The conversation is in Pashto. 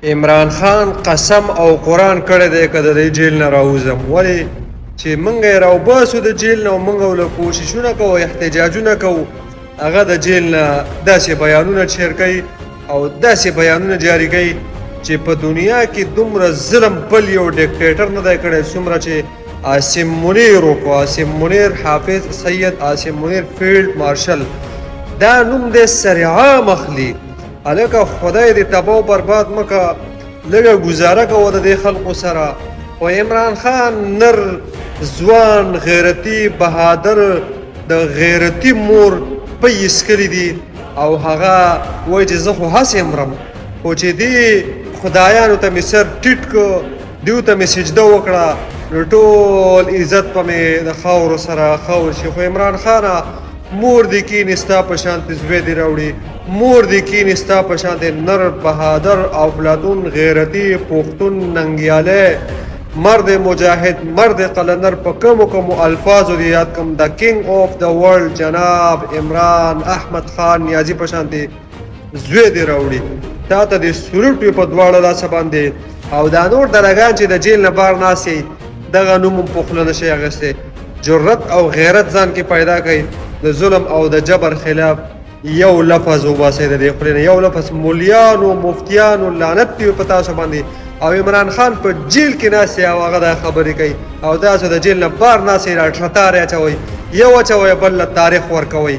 عمران خان قسم او قرآن کړی دی که د دې جیل نه راوځم، ولې چې موږ یې راوباسو د جیل نه او موږ له کوششونه کوو احتجاجونه کوو، هغه د جیل نه داسې بیانونه شیر کوي او داسې بیانونه جاري کوي چې په دنیا کې دومره ظلم بل یو ډیکټیټر نه دی کړی څومره چې عاصم منیر وکړو. عاصم منیر، حافظ سید عاصم منیر فیلډ مارشل، دا نوم دی سرعام اخلي. هلکه خدای دې تباه و برباد مکه، لږه ګزاره کوه د دې خلقو سره. خو عمران خان نر ځوان غیرتي بهادر د غیرتي مور پی اسکلی دي او هغه وایي چې زه خو هسې مرم، خو چې دې خدایانو ته مې سر ټیټ کړ، دیو ته مې سجده وکړه، نو ټول عزت په مې د خاورو سره خاور شي. خو عمران خانه مور دې کینې ستا په شانتې زوی دې راوړي، مور دې کینې ستا په شانتې نر بهادر افلاطون غیرتي پښتون ننګیالی مرد مجاهد مرد قلندر په کومو الفاظو دې یاد کړم، د کنګ آف د ورلد جناب عمران احمد خان نیازي په شانتې زوی دې راوړي. تا ته دې سلوټ وي په دواړه لاسه باندې. او دا نور دلګان چې د جیل نه بار ناست یي دغه نوم هم په خوله نشي اخیستی. جرأت او غیرت ځان کې پیدا کوي د ظلم او د جبر خلاف یو لفظ وباسئ د دې خولې نه، یو لفظ. مولیانو مفتیانو لعنت دی په تاسو باندې. او عمران خان په جیل کې ناست او هغه دا خبرې کوي او تاسو د جیل نه بار ناست راټرتارې اچوئ، یو اچوئ بل له تاریخ ورکوئ.